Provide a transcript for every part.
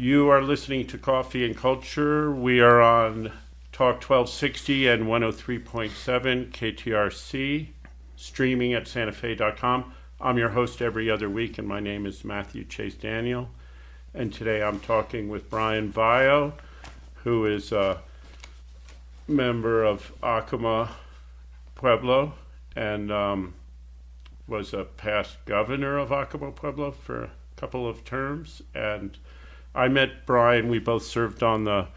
You are listening to Coffee and Culture. We are on Talk 1260 and 103.7 KTRC, streaming at santafe.com. I'm your host every other week, and my name is Matthew Chase Daniel. And today I'm talking with Brian Vallo, who is a member of Acoma Pueblo and was a past governor of Acoma Pueblo for a couple of terms. And I met Brian. We both served on the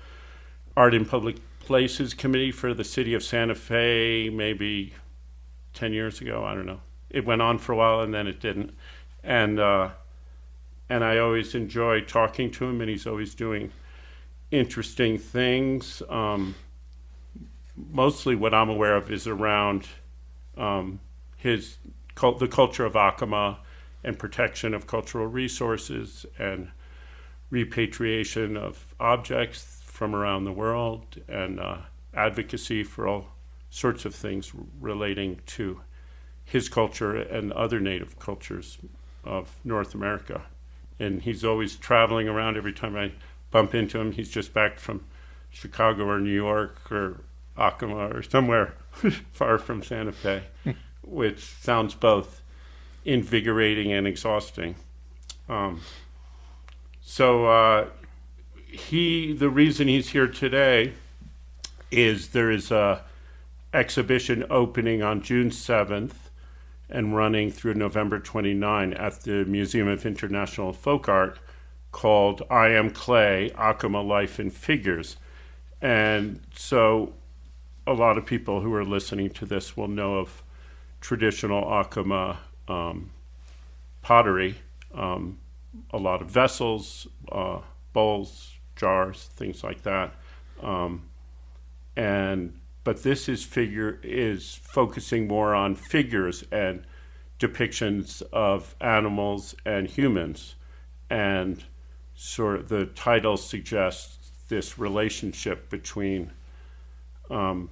Art in Public Places Committee for the city of Santa Fe maybe 10 years ago. I don't know. It went on for a while and then it didn't. And I always enjoy talking to him, and he's always doing interesting things. Mostly what I'm aware of is around the culture of Acoma and protection of cultural resources and repatriation of objects from around the world and advocacy for all sorts of things relating to his culture and other native cultures of North America. And he's always traveling around. Every time I bump into him, he's just back from Chicago or New York or Acoma or somewhere far from Santa Fe, which sounds both invigorating and exhausting. The reason he's here today is there is a exhibition opening on June 7th and running through November 29 at the Museum of International Folk Art called I Am Clay, Acoma Life in Figures. And so a lot of people who are listening to this will know of traditional Acoma pottery, a lot of vessels, bowls, jars, things like that. But this is focusing more on figures and depictions of animals and humans. And sort of the title suggests this relationship between the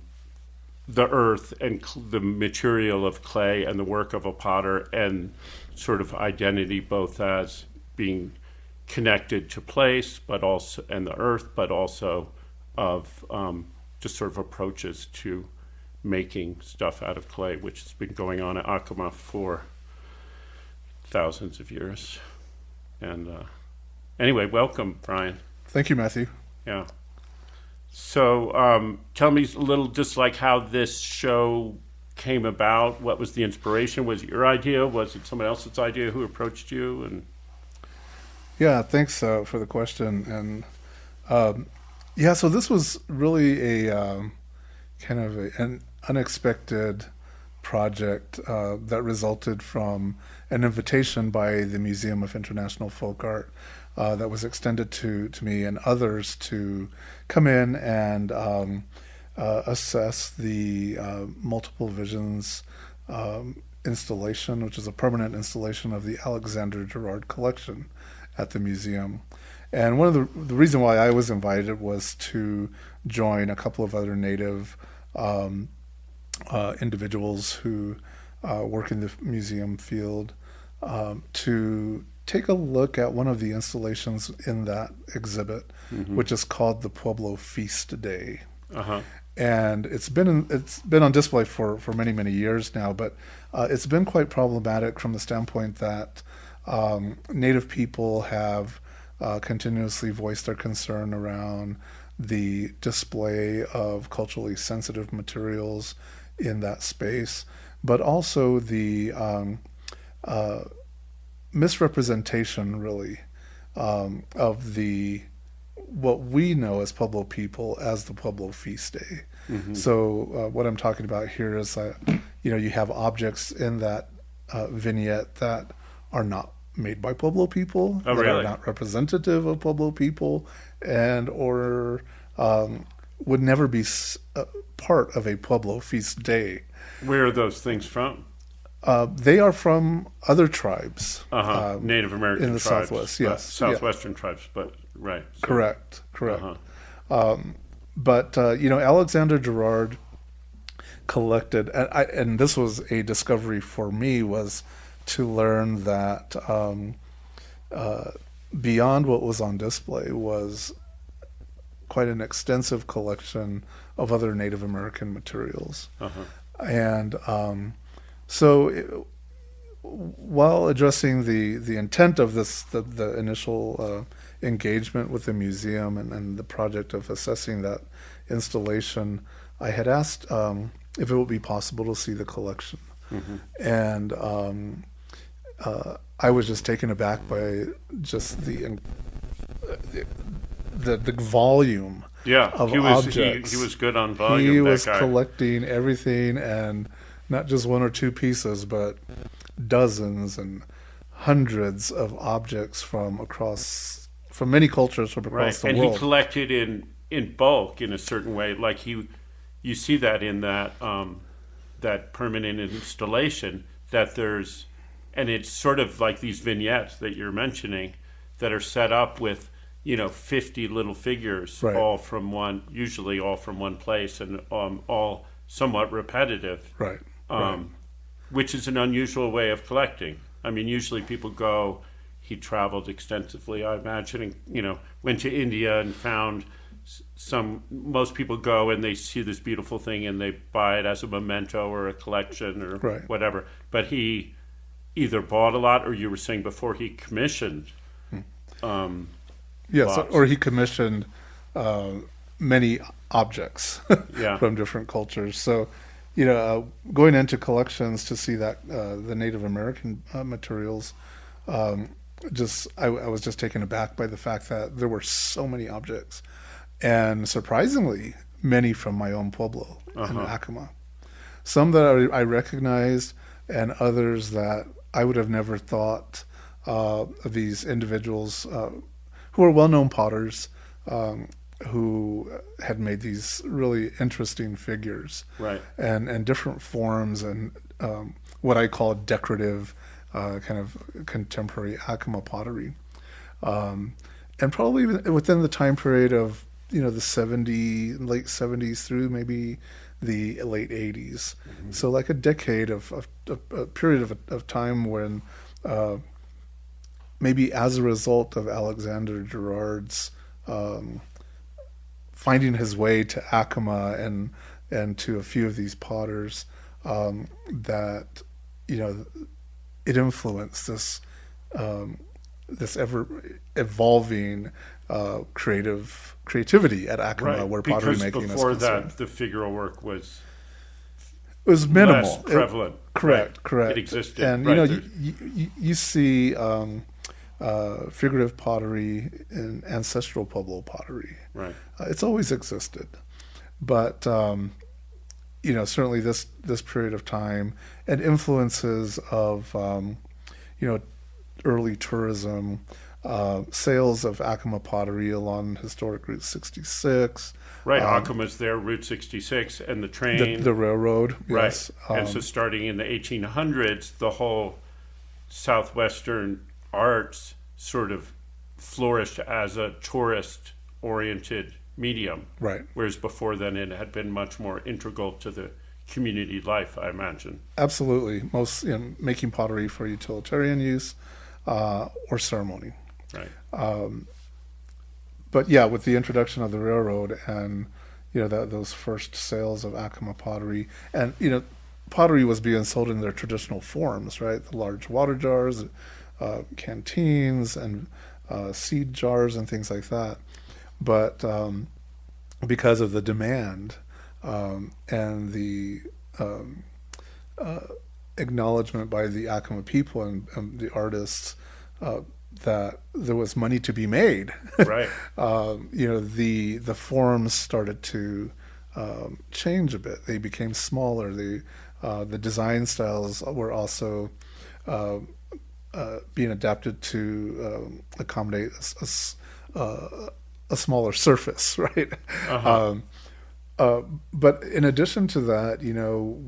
earth and the material of clay and the work of a potter, and sort of identity both as being connected to place, but also and the earth, but also of just sort of approaches to making stuff out of clay, which has been going on at Acoma for thousands of years. And anyway, welcome, Brian. Thank you, Matthew. Yeah. So tell me a little just like how this show came about. What was the inspiration? Was it your idea? Was it someone else's idea? Who approached you? And yeah, thanks for the question. And so this was really a kind of an unexpected project that resulted from an invitation by the Museum of International Folk Art that was extended to me and others to come in and assess the Multiple Visions installation, which is a permanent installation of the Alexander Gerard collection at the museum. And one of the reason why I was invited was to join a couple of other Native individuals who work in the museum field to take a look at one of the installations in that exhibit, which is called the Pueblo Feast Day. And it's been on display for many years now, but it's been quite problematic from the standpoint that Native people have continuously voiced their concern around the display of culturally sensitive materials in that space, but also the misrepresentation, really, of what we know as Pueblo people as the Pueblo Feast Day. So what I'm talking about here is that you have objects in that vignette that are not made by Pueblo people, that are not representative of Pueblo people, and or would never be part of a Pueblo feast day. Where are those things from? They are from other tribes. Native American in the tribes, Southwest, yes. Southwestern tribes, but right. So. Correct. But Alexander Gerard collected, and this was a discovery for me, was to learn that beyond what was on display was quite an extensive collection of other Native American materials. Uh-huh. And while addressing the intent of the initial engagement with the museum and the project of assessing that installation, I had asked if it would be possible to see the collection. Mm-hmm. And I was just taken aback by just the volume of objects. He was good on volume. He was collecting everything, and not just one or two pieces, but dozens and hundreds of objects from many cultures from across the world. And he collected in bulk in a certain way. Like you see that in that permanent installation that there's, and it's sort of like these vignettes that you're mentioning that are set up with 50 little figures, right. usually all from one place, and all somewhat repetitive. Right. Which is an unusual way of collecting. I mean, usually people go. He traveled extensively, I imagine, and went to India and found some. Most people go and they see this beautiful thing and they buy it as a memento or a collection or right. whatever. But he either bought a lot, or you were saying before, he commissioned. Yes, or he commissioned many objects from different cultures. So, going into collections to see that the Native American materials, I was just taken aback by the fact that there were so many objects, and surprisingly many from my own pueblo in Acoma. Some that I recognized, and others that I would have never thought of these individuals who are well-known potters who had made these really interesting figures, right? And different forms, and what I call decorative, kind of contemporary Acoma pottery, and probably within the time period of late 70s through maybe the late 80s. Mm-hmm. So like a decade of a period of time when maybe as a result of Alexander Gerard's finding his way to Acoma and to a few of these potters, that it influenced this ever evolving creativity at Acoma, right. where pottery making is concerned. Because before that, the figural work was minimal, less prevalent. Correct. It existed, and you see figurative pottery and ancestral pueblo pottery. Right. It's always existed, but certainly this period of time and influences of early tourism, sales of Acoma pottery along historic Route 66. Right, Acoma's there, Route 66, and the train. The railroad, right. Yes. And so starting in the 1800s, the whole southwestern arts sort of flourished as a tourist-oriented medium. Right. Whereas before then it had been much more integral to the community life, I imagine. Absolutely. Most making pottery for utilitarian use or ceremony. Right. But yeah, with the introduction of the railroad and those first sales of Acoma pottery, and pottery was being sold in their traditional forms, right? The large water jars, canteens, and seed jars and things like that. But because of the demand and the acknowledgement by the Acoma people and the artists that there was money to be made, right? The forms started to change a bit. They became smaller. The design styles were also being adapted to accommodate a smaller surface, right? But in addition to that,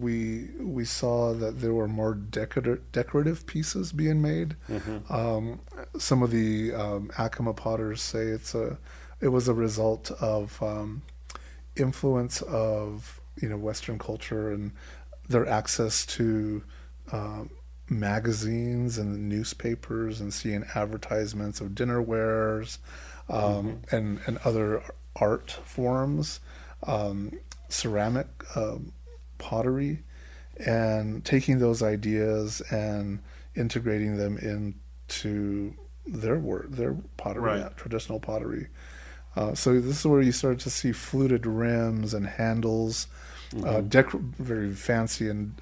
we saw that there were more decorative pieces being made. Mm-hmm. Some of the Acoma potters say it was a result of influence of Western culture and their access to magazines and newspapers and seeing advertisements of dinnerwares and other art forms, ceramic, pottery, and taking those ideas and integrating them into their work, their pottery, Right. traditional pottery. So this is where you start to see fluted rims and handles, very fancy and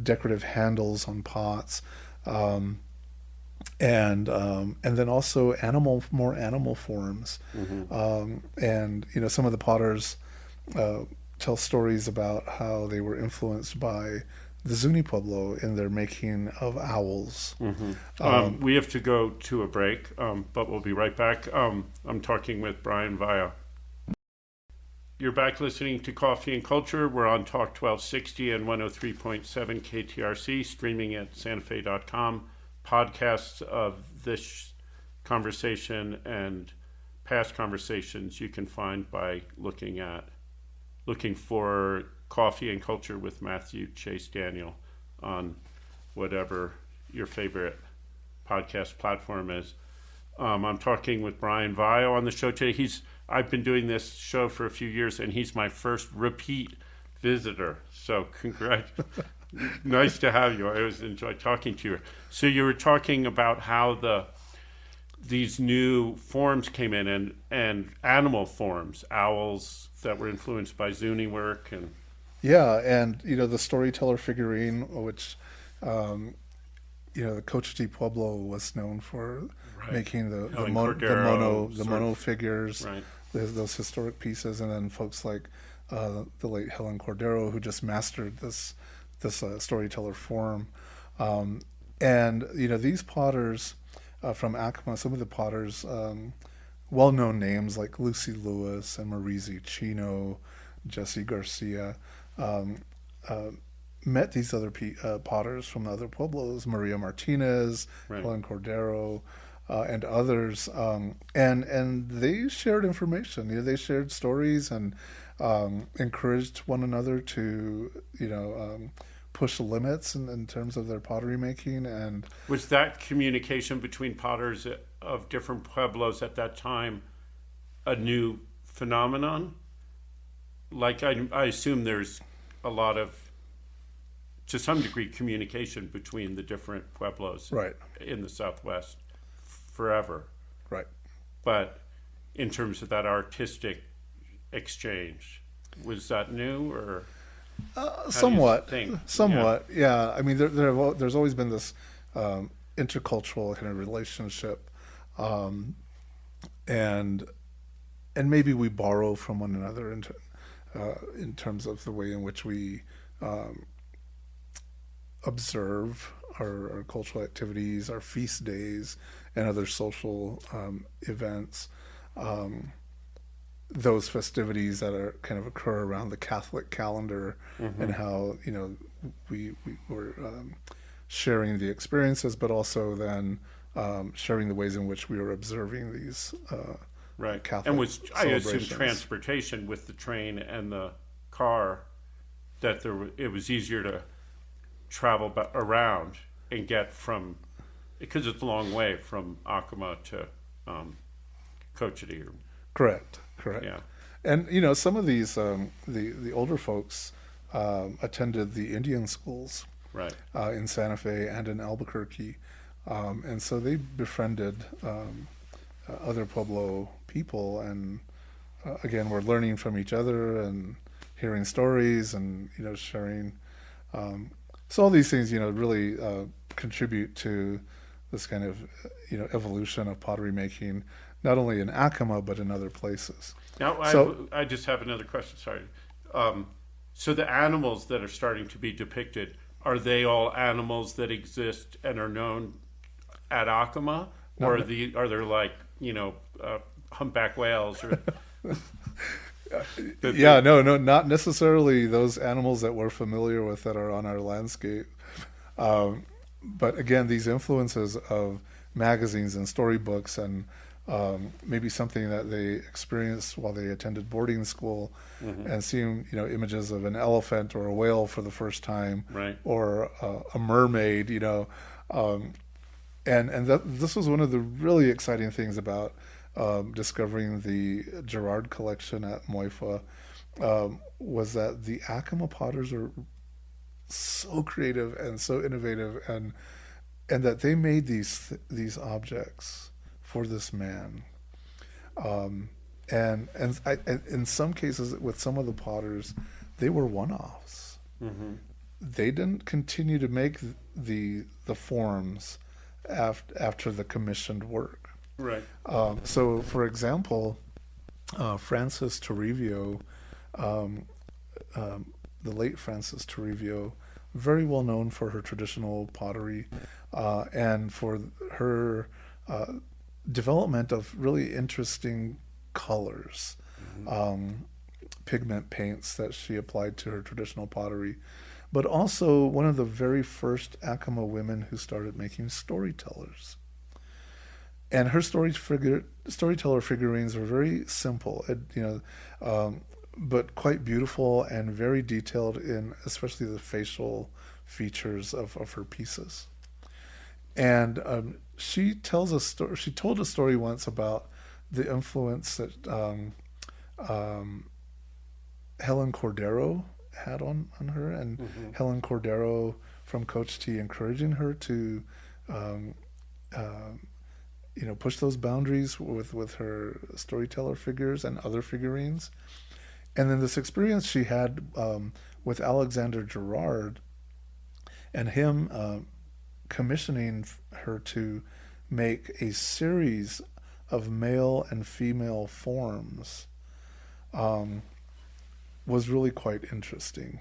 decorative handles on pots, and then also more animal forms. And some of the potters tell stories about how they were influenced by the Zuni Pueblo in their making of owls. We have to go to a break, but we'll be right back. I'm talking with Brian Vallo. You're back listening to Coffee and Culture. We're on Talk 1260 and 103.7 KTRC, streaming at santafe.com. Podcasts of this conversation and past conversations you can find by looking for Coffee and Culture with Matthew Chase Daniel on whatever your favorite podcast platform is. I'm talking with Brian Vallo on the show today. I've been doing this show for a few years, and he's my first repeat visitor. So nice to have you. I always enjoy talking to you. So you were talking about how these new forms came in, and animal forms, owls that were influenced by Zuni work. And the storyteller figurine, which the Cochiti Pueblo was known for making the mono figures, right. Those historic pieces, and then folks like the late Helen Cordero, who just mastered this storyteller form. And these potters from Acoma, some of the potters, well-known names like Lucy Lewis and Marizi Chino, Jesse Garcia, met these other potters from other pueblos, Maria Martinez, right. Helen Cordero, and others, and they shared information. They shared stories and encouraged one another to push limits in terms of their pottery making. And was that communication between potters of different pueblos at that time a new phenomenon? Like I assume there's a lot of, to some degree, communication between the different pueblos in the Southwest forever. Right. But in terms of that artistic exchange, was that new or? Somewhat. Yeah. I mean, there's always been this intercultural kind of relationship, and maybe we borrow from one another in terms of the way in which we observe our cultural activities, our feast days, and other social events. Those festivities that are kind of occur around the Catholic calendar, and how we were sharing the experiences, but also then sharing the ways in which we were observing these Catholic and I assume celebrations. Transportation with the train and the car, that it was easier to travel around and get from, because it's a long way from Acoma to Cochiti. Correct. Yeah. And some of these the older folks attended the Indian schools, right, in Santa Fe and in Albuquerque, and so they befriended other Pueblo people, and again, we're learning from each other and hearing stories and sharing. So all these things really contribute to this kind of evolution of pottery making, not only in Acoma but in other places. Now, I just have another question. Sorry. So the animals that are starting to be depicted, are they all animals that exist and are known at Acoma, or are there like humpback whales or? No, not necessarily those animals that we're familiar with that are on our landscape. But again, these influences of magazines and storybooks and maybe something that they experienced while they attended boarding school, and seeing images of an elephant or a whale for the first time, Right. or a mermaid, and this was one of the really exciting things about discovering the Girard collection at MoIFA, was that the Acoma potters are so creative and so innovative, and that they made these objects for this man, and in some cases with some of the potters, they were one-offs. They didn't continue to make the forms after the commissioned work. Right. So, for example, Francis Toribio, the late Francis Toribio, very well known for her traditional pottery, and for her development of really interesting colors, pigment paints that she applied to her traditional pottery, but also one of the very first Acoma women who started making storytellers. And her storyteller figurines are very simple, but quite beautiful and very detailed in especially the facial features of her pieces. And she tells a story. She told a story once about the influence that Helen Cordero had on her, and Helen Cordero from Coach T encouraging her to push those boundaries with her storyteller figures and other figurines. And then this experience she had with Alexander Girard, and him commissioning her to make a series of male and female forms, was really quite interesting.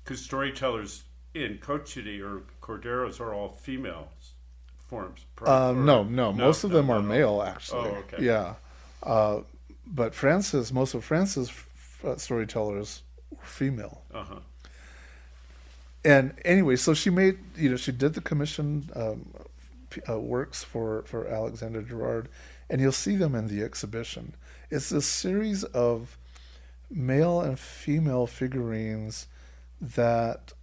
Because storytellers in Cochiti or Corderos are all female forms. No, most of them are male, actually. Oh, okay. Yeah. But most of Francis' storytellers were female. And anyway, so she made, she did the commissioned works for Alexander Girard, and you'll see them in the exhibition. It's this series of male and female figurines that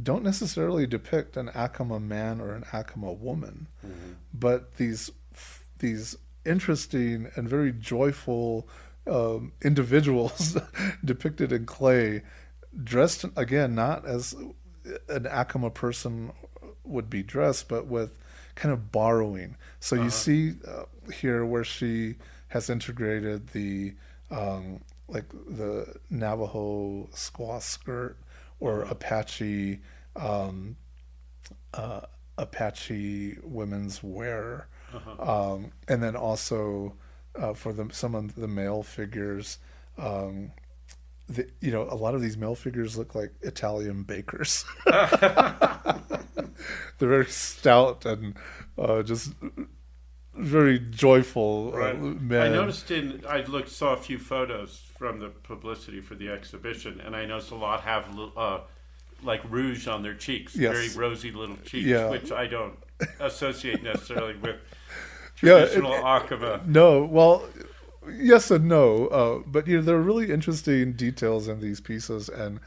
don't necessarily depict an Acoma man or an Acoma woman, but these interesting and very joyful individuals depicted in clay, dressed again not as an Acoma person would be dressed, but with kind of borrowing. So you see here where she has integrated the like the Navajo squaw skirt or Apache women's wear, and then also for some of the male figures, a lot of these male figures look like Italian bakers. They're very stout and just very joyful men. I noticed saw a few photos from the publicity for the exhibition, and I noticed a lot have like rouge on their cheeks, very rosy little cheeks, which I don't associate necessarily with traditional Acoma. No, well, yes and no, but there are really interesting details in these pieces, and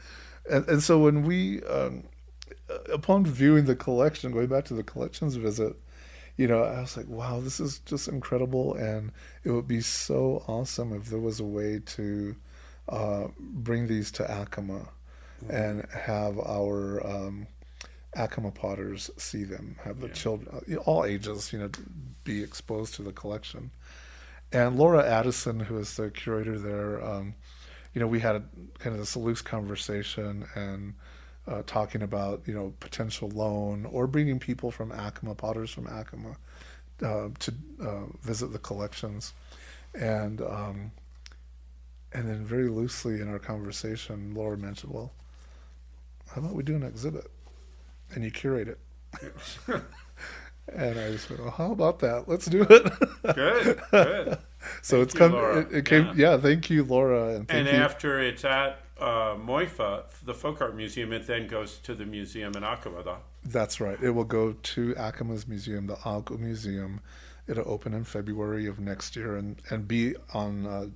so when we, upon viewing the collection, going back to the collections visit, I was like, wow, this is just incredible, and it would be so awesome if there was a way to bring these to Acoma and have our Acoma potters see them, have the children, all ages, be exposed to the collection. And Laura Addison, who is the curator there, we had kind of this loose conversation and talking about, potential loan or bringing people from Acoma, potters from Acoma, to visit the collections. And then very loosely in our conversation, Laura mentioned, well, how about we do an exhibit and you curate it? And I just went, well, how about that? Let's do it. Good. So thank you, it came. Yeah, thank you, Laura. And after it's at MoIFA, the Folk Art Museum, it then goes to the museum in Acoma. That's right. It will go to Acoma's museum, the Agco Museum, It'll open in February of next year and be on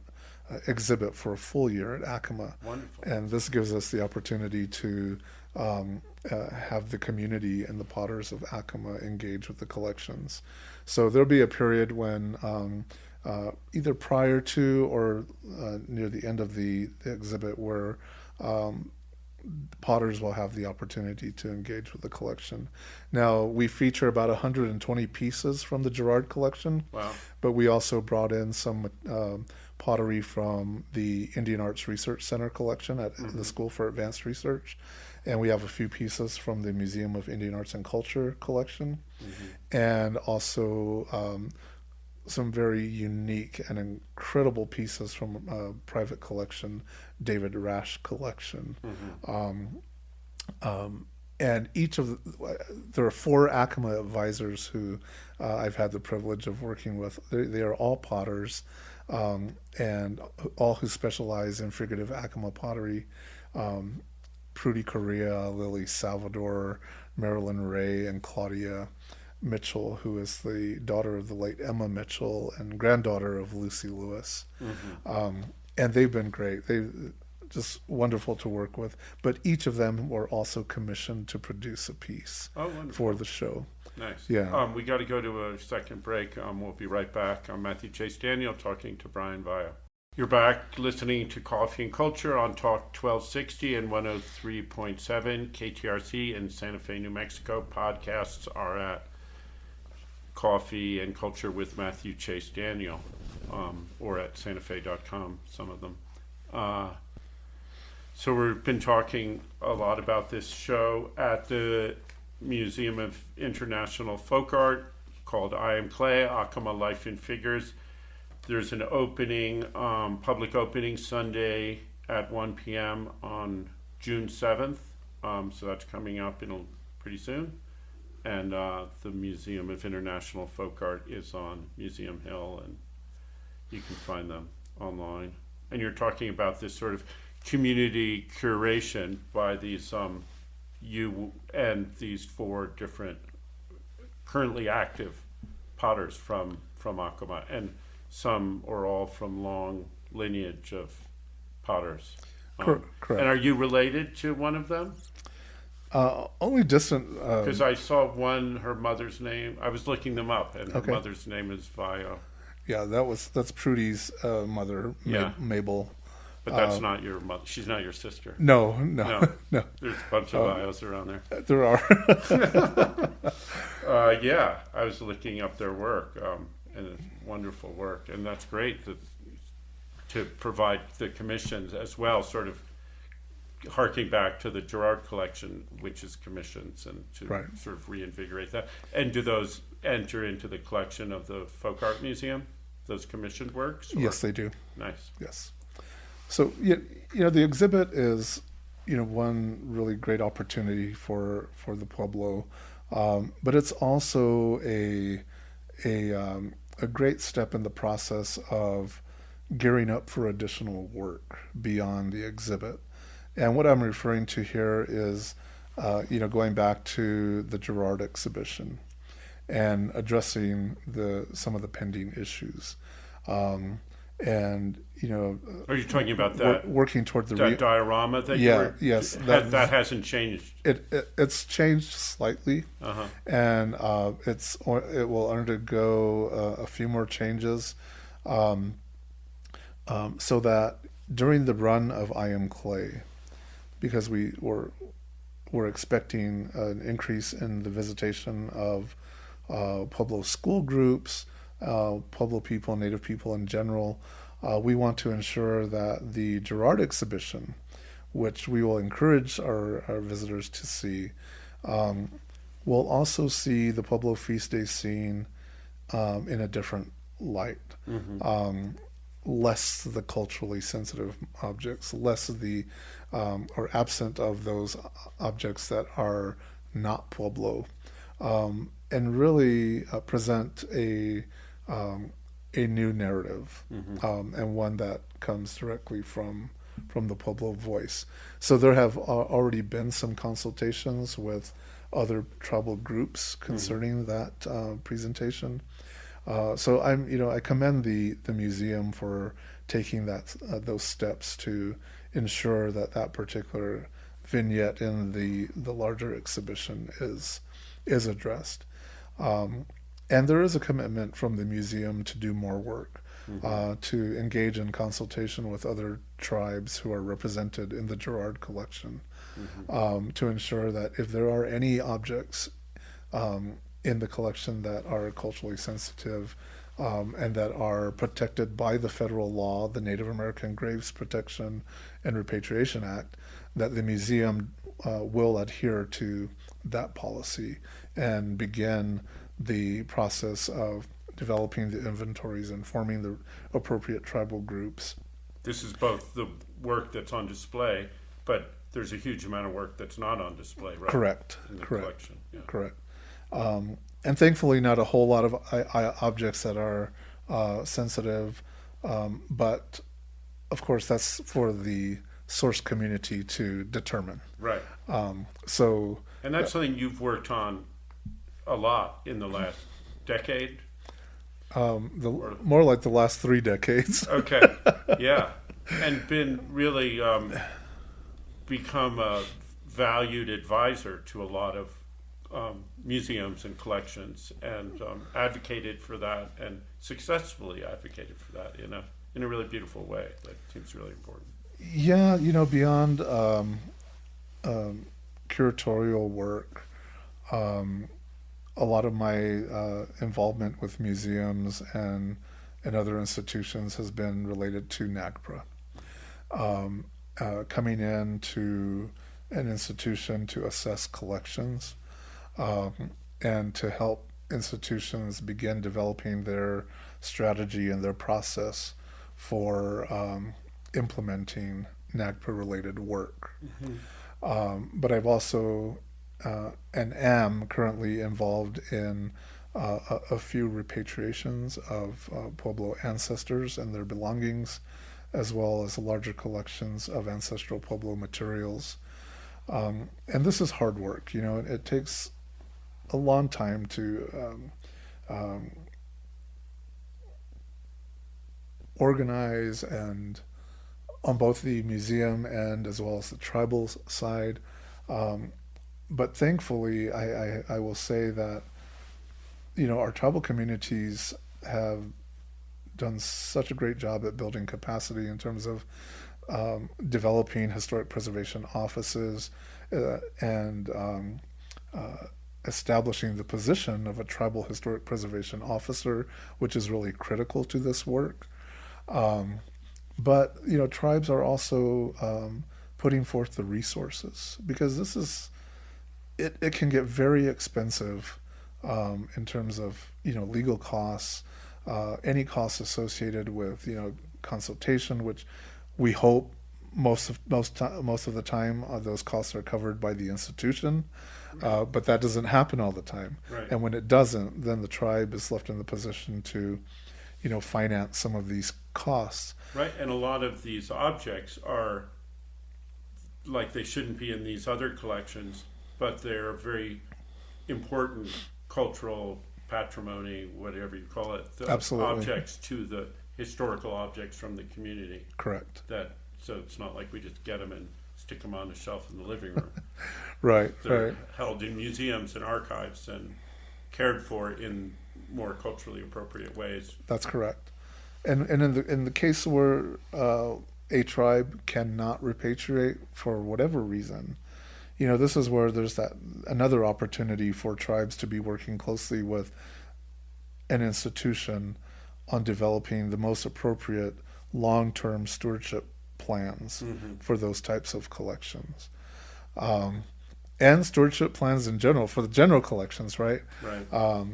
exhibit for a full year at Acoma. Wonderful. And this gives us the opportunity to have the community and the potters of Acoma engage with the collections. So there'll be a period when either prior to or near the end of the exhibit where potters will have the opportunity to engage with the collection. Now, we feature about 120 pieces from the Girard collection. Wow. But we also brought in some pottery from the Indian Arts Research Center collection at the School for Advanced Research. And we have a few pieces from the Museum of Indian Arts and Culture collection. And also some very unique and incredible pieces from a private collection, David Rash collection. And each of there are 4 Acoma advisors who I've had the privilege of working with. They are all potters, and all who specialize in figurative Acoma pottery. Prudy Correa, Lily Salvador, Marilyn Ray, and Claudia Mitchell, who is the daughter of the late Emma Mitchell and granddaughter of Lucy Lewis. And they've been great. They've just wonderful to work with. But each of them were also commissioned to produce a piece for the show. Nice. Yeah. We got to go to a second break. We'll be right back. I'm Matthew Chase Daniel talking to Brian Vallo. You're back listening to Coffee and Culture on Talk 1260 and 103.7 KTRC in Santa Fe, New Mexico. Podcasts are at Coffee and Culture with Matthew Chase Daniel, or at santafe.com, some of them. So we've been talking a lot about this show at the Museum of International Folk Art called I Am Clay, Acoma Life in Figures. There's an opening, public opening Sunday at 1 p.m. on June 7th. So that's coming up pretty soon. And the Museum of International Folk Art is on Museum Hill, and you can find them online. And you're talking about this sort of community curation by these you and these 4 different currently active potters from Acoma, and some or all from long lineage of potters. Correct. And are you related to one of them? Only distant. Because I saw one, her mother's name. I was looking them up, and her mother's name is Vallo. Yeah, that's Prudy's mother, Mabel. But that's not your mother. She's not your sister. No. There's a bunch of Vallos around there. There are. Yeah, I was looking up their work, and it's wonderful work, and that's great to provide the commissions as well, sort of harking back to the Girard collection, which is commissions, and to sort of reinvigorate that. And do those enter into the collection of the Folk Art Museum, those commissioned works? Or? Yes, they do. Nice. Yes. So, the exhibit is, one really great opportunity for the Pueblo, but it's also a great step in the process of gearing up for additional work beyond the exhibit. And what I'm referring to here is, going back to the Girard exhibition and addressing some of the pending issues. Are you talking about that? Working toward that diorama that yes, that hasn't changed. It's changed slightly, and it will undergo a few more changes, so that during the run of I Am Clay, because we're expecting an increase in the visitation of Pueblo school groups, Pueblo people, Native people in general. We want to ensure that the Girard exhibition, which we will encourage our visitors to see, will also see the Pueblo Feast Day scene in a different light. Less the culturally sensitive objects, less of the or absent of those objects that are not Pueblo, and really present a new narrative, and one that comes directly from the Pueblo voice. So there have already been some consultations with other tribal groups concerning that presentation. So I commend the museum for taking those steps to ensure that particular vignette in the larger exhibition is addressed. And there is a commitment from the museum to do more work, to engage in consultation with other tribes who are represented in the Girard collection, to ensure that if there are any objects in the collection that are culturally sensitive and that are protected by the federal law, the Native American Graves Protection and Repatriation Act, that the museum will adhere to that policy and begin the process of developing the inventories and forming the appropriate tribal groups. This is both the work that's on display, but there's a huge amount of work that's not on display, right? Correct. In the Correct. collection. Yeah. Correct. And thankfully, not a whole lot of objects that are sensitive, but of course, that's for the source community to determine. Right. And that's something you've worked on a lot in the last decade? More like the last 3 decades. Okay. Yeah. And been really become a valued advisor to a lot of museums and collections, and advocated for that, and successfully advocated for that in a really beautiful way. That seems really important. Yeah, beyond curatorial work, a lot of my involvement with museums and other institutions has been related to NAGPRA. Coming into an institution to assess collections and to help institutions begin developing their strategy and their process for implementing NAGPRA-related work. But I've also and am currently involved in a few repatriations of Pueblo ancestors and their belongings, as well as larger collections of ancestral Pueblo materials. And this is hard work. It takes a long time to organize, and on both the museum and as well as the tribal side. But thankfully, I will say that, our tribal communities have done such a great job at building capacity in terms of developing historic preservation offices and establishing the position of a tribal historic preservation officer, which is really critical to this work. But, tribes are also putting forth the resources, because it can get very expensive in terms of, legal costs, any costs associated with, consultation, which we hope most of the time those costs are covered by the institution, but that doesn't happen all the time. Right. And when it doesn't, then the tribe is left in the position to, finance some of these costs. Right, and a lot of these objects are like they shouldn't be in these other collections, but they're very important cultural patrimony, whatever you call it. Absolutely. Objects to the historical objects from the community. Correct. So it's not like we just get them and stick them on the shelf in the living room. Right. They're Right. held in museums and archives and cared for in more culturally appropriate ways. That's correct. And in the case where a tribe cannot repatriate for whatever reason, this is where there's another opportunity for tribes to be working closely with an institution on developing the most appropriate long-term stewardship plans for those types of collections. And stewardship plans in general for the general collections, right? Right.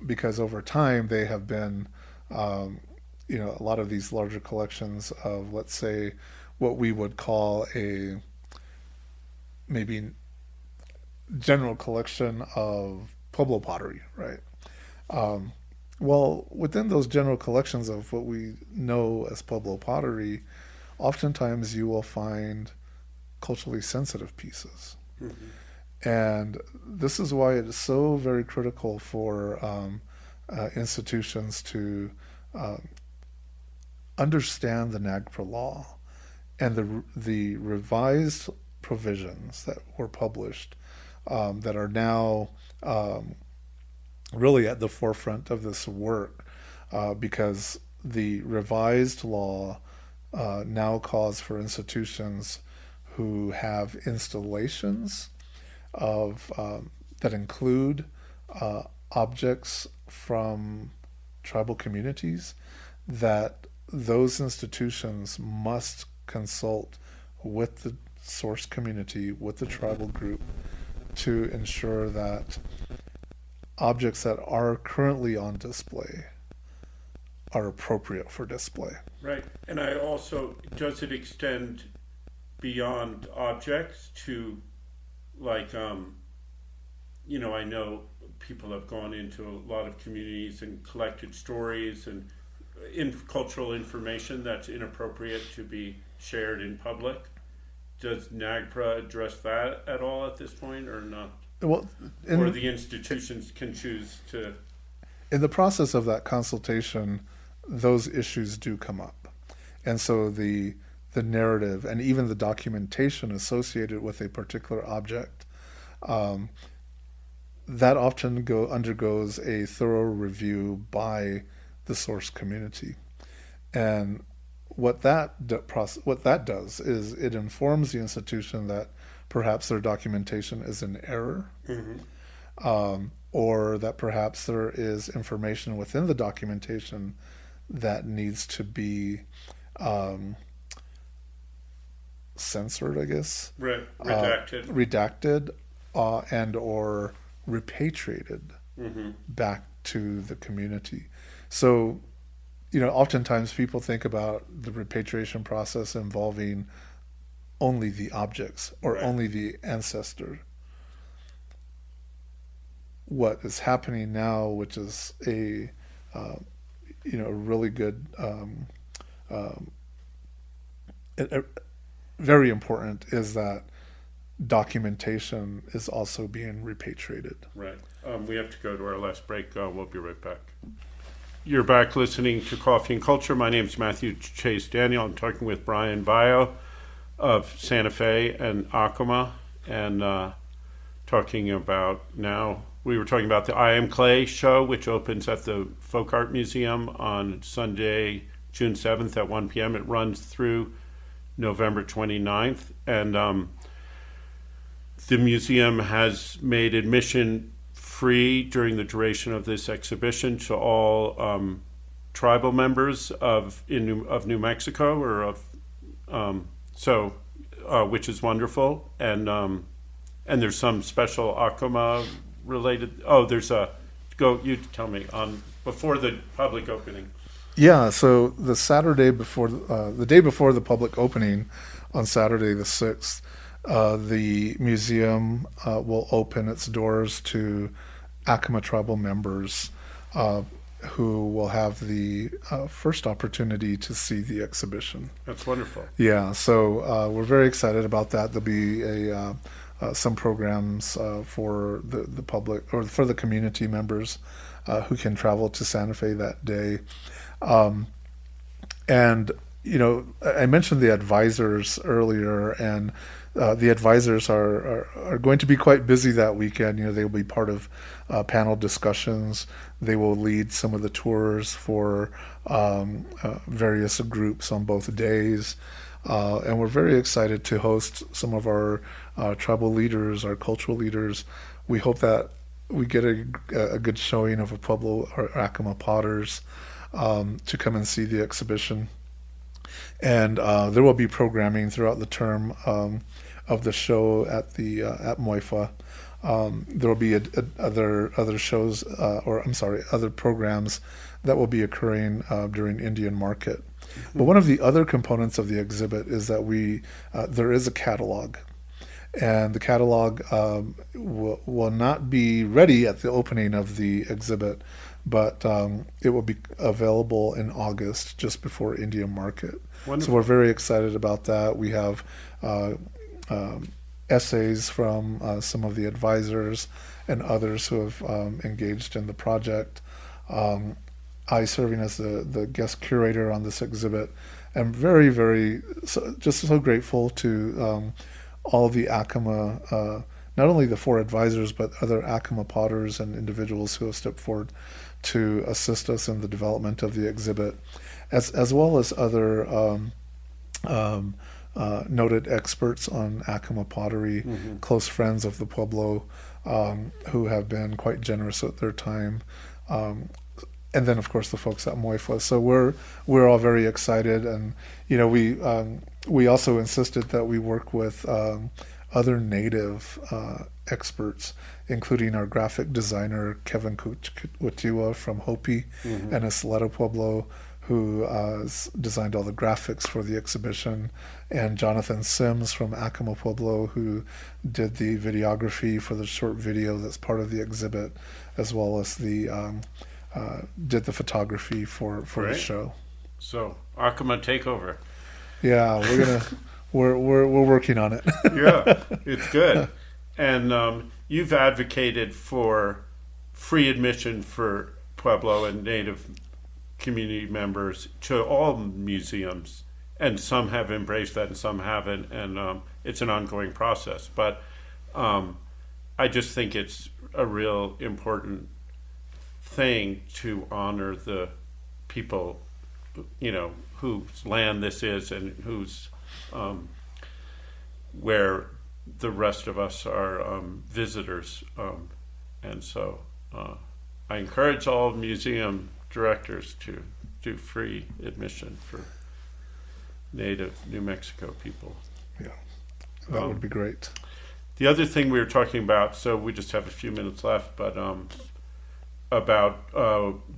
Because over time they have been, a lot of these larger collections of, let's say, what we would call a maybe general collection of Pueblo pottery, right? Well, within those general collections of what we know as Pueblo pottery, oftentimes you will find culturally sensitive pieces. And this is why it is so very critical for institutions to understand the NAGPRA law and the revised provisions that were published that are now really at the forefront of this work, because the revised law now calls for institutions who have installations of that include objects from tribal communities, that those institutions must consult with the source community, with the tribal group, to ensure that objects that are currently on display are appropriate for display. Right. And I also, does it extend beyond objects to, like, I know people have gone into a lot of communities and collected stories and cultural information that's inappropriate to be shared in public. Does NAGPRA address that at all at this point, or not? Well, or the institutions can choose to? In the process of that consultation, those issues do come up. And so the narrative and even the documentation associated with a particular object, that often undergoes a thorough review by the source community. And what that does is it informs the institution that perhaps their documentation is in error, or that perhaps there is information within the documentation that needs to be censored, I guess. Redacted. Redacted and or repatriated back to the community. So, oftentimes people think about the repatriation process involving only the objects or only the ancestor. What is happening now, which is a really good, very important, is that documentation is also being repatriated. Right. We have to go to our last break. We'll be right back. You're back listening to Coffee and Culture. My name is Matthew Chase Daniel. I'm talking with Brian Vallo of Santa Fe and Acoma, and talking about now, we were talking about the I Am Clay show, which opens at the Folk Art Museum on Sunday, June 7th at 1 p.m. It runs through November 29th, and the museum has made admission free during the duration of this exhibition to all tribal members of New Mexico, or which is wonderful, and there's some special Acoma related. You tell me before the public opening. Yeah, so the Saturday before, the day before the public opening, on Saturday the 6th, the museum will open its doors to Acoma tribal members who will have the first opportunity to see the exhibition. That's wonderful. Yeah, so we're very excited about that. There'll be some programs for the public, or for the community members who can travel to Santa Fe that day. And I mentioned the advisors earlier, and the advisors are going to be quite busy that weekend. They will be part of panel discussions. They will lead some of the tours for various groups on both days. And we're very excited to host some of our tribal leaders, our cultural leaders. We hope that we get a good showing of a Pueblo or Acoma potters to come and see the exhibition. And there will be programming throughout the term of the show at MoIFA. There will be other shows, other programs that will be occurring during Indian Market. But one of the other components of the exhibit is that there is a catalog. And the catalog will not be ready at the opening of the exhibit, but it will be available in August, just before Indian Market. Wonderful. So we're very excited about that. We have essays from some of the advisors and others who have engaged in the project. I, serving as the guest curator on this exhibit, am very, very just so grateful to all the Acoma, not only the 4 advisors, but other Acoma potters and individuals who have stepped forward to assist us in the development of the exhibit, as well as other noted experts on Acoma pottery, close friends of the Pueblo, who have been quite generous with their time. And then, of course, the folks at MoIFA. So we're all very excited, and we also insisted that we work with other Native experts, including our graphic designer Kevin Kutiwa from Hopi and Isleta Pueblo, who designed all the graphics for the exhibition, and Jonathan Sims from Acoma Pueblo, who did the videography for the short video that's part of the exhibit, as well as did the photography for the show. So Acoma takeover. Yeah, we're working on it. Yeah, it's good. And you've advocated for free admission for Pueblo and Native community members to all museums, and some have embraced that and some haven't, and it's an ongoing process. But I just think it's a real important thing to honor the people, whose land this is and whose where the rest of us are visitors, and so I encourage all museum directors to do free admission for Native New Mexico people. Yeah, that would be great. The other thing we were talking about, so we just have a few minutes left, but about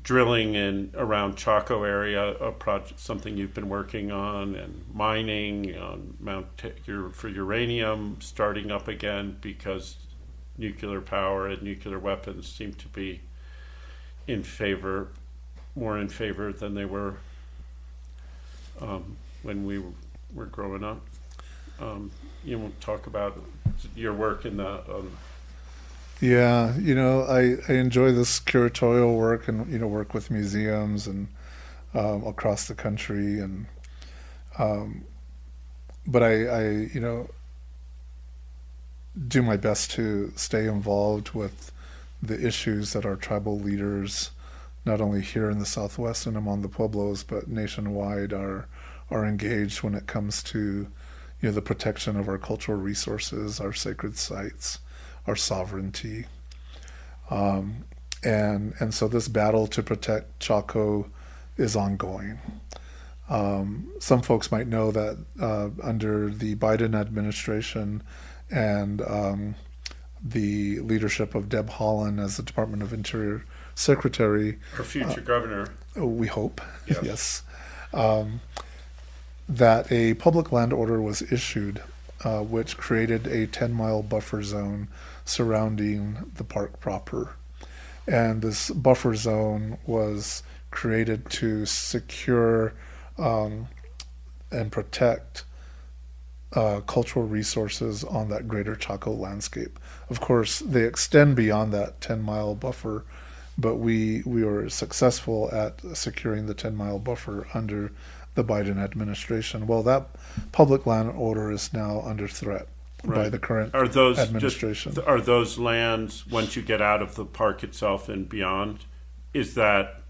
drilling in around Chaco area, a project, something you've been working on, and mining on for uranium starting up again, because nuclear power and nuclear weapons seem to be more in favor than they were when we were growing up. You want to talk about your work in the Yeah, I enjoy this curatorial work and work with museums and across the country, and but I do my best to stay involved with the issues that our tribal leaders, not only here in the Southwest and among the Pueblos, but nationwide, are engaged when it comes to the protection of our cultural resources, our sacred sites, our sovereignty, and so this battle to protect Chaco is ongoing. Some folks might know that under the Biden administration and the leadership of Deb Haaland as the Department of Interior Secretary, our future governor, we hope, yes, that a public land order was issued, which created a 10-mile buffer zone surrounding the park proper. And this buffer zone was created to secure and protect cultural resources on that greater Chaco landscape. Of course, they extend beyond that 10-mile buffer, but we were successful at securing the 10-mile buffer under the Biden administration. Well, that public land order is now under threat by the current administration. Are those lands, once you get out of the park itself and beyond, is that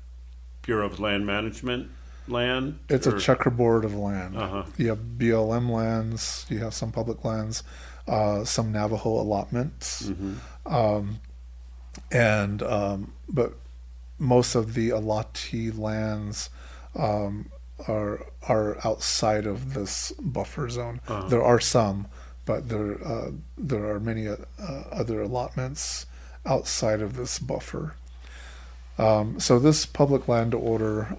Bureau of Land Management land? It's a checkerboard of land. Uh-huh. You have BLM lands, you have some public lands, some Navajo allotments, but most of the allotee lands are outside of this buffer zone. Uh-huh. There are some, but there are many other allotments outside of this buffer. So this public land order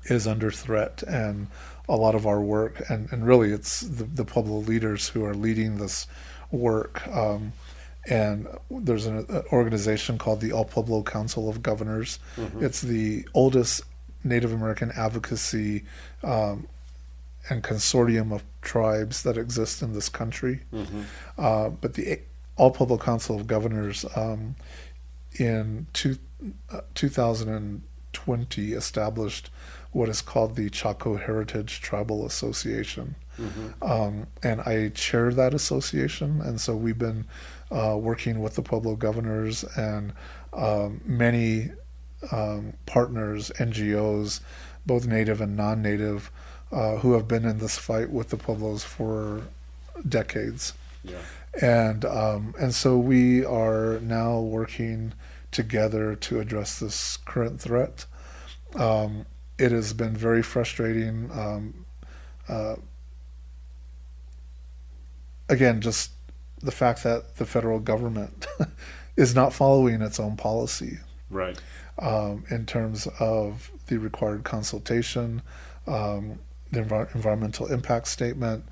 is under threat, and a lot of our work, and really it's the Pueblo leaders who are leading this work. And there's an organization called the El Pueblo Council of Governors. It's the oldest Native American advocacy and consortium of tribes that exist in this country. But the El Pueblo Council of Governors in 2020 established what is called the Chaco Heritage Tribal Association. And I chair that association, and so we've been working with the Pueblo governors and many partners, NGOs, both native and non-native, who have been in this fight with the Pueblos for decades. Yeah. And so we are now working together to address this current threat. It has been very frustrating. Again, just the fact that the federal government is not following its own policy. Right. In terms of the required consultation, the environmental impact statement.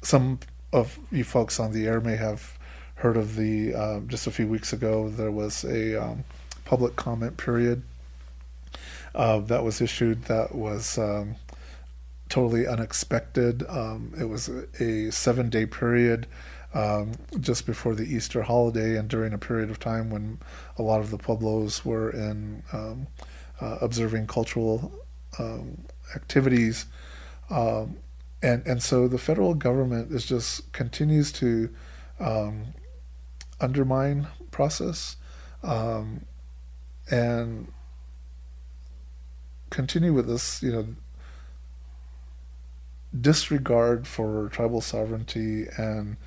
Some of you folks on the air may have heard of the, just a few weeks ago, there was a public comment period that was issued that was totally unexpected. It was a 7-day period just before the Easter holiday and during a period of time when a lot of the Pueblos were in observing cultural activities. And so the federal government is just continues to undermine process and continue with this, disregard for tribal sovereignty and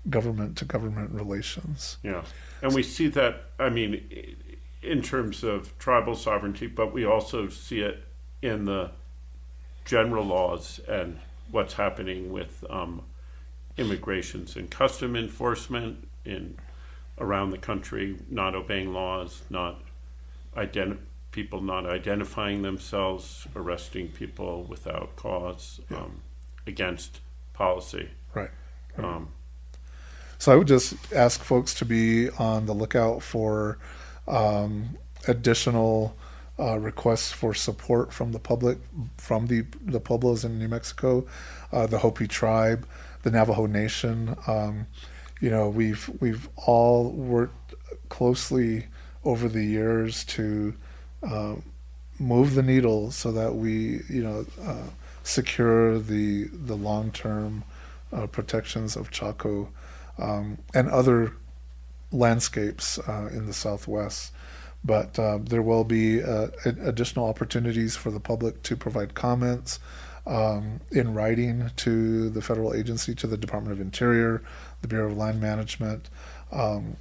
government-to-government relations. Yeah, and we see that, in terms of tribal sovereignty, but we also see it in the general laws and what's happening with immigrations and custom enforcement around the country, not obeying laws, people not identifying themselves, arresting people without cause, against policy. Right. So I would just ask folks to be on the lookout for additional requests for support from the public, from the Pueblos in New Mexico, the Hopi tribe, the Navajo Nation. We've all worked closely over the years to move the needle so that we, secure the long-term protections of Chaco and other landscapes in the Southwest. But there will be additional opportunities for the public to provide comments in writing to the federal agency, to the Department of Interior, the Bureau of Land Management, and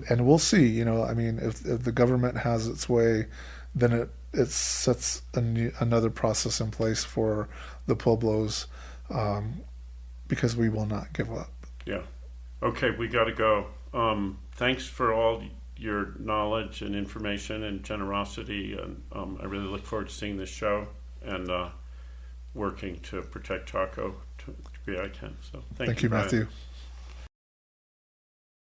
we'll see. If the government has its way, then it sets another process in place for the Pueblos, because we will not give up. Yeah. Okay, we got to go. Thanks for all your knowledge and information and generosity, and I really look forward to seeing this show and working to protect Chaco to the degree I can. So thank you, Matthew. Brian.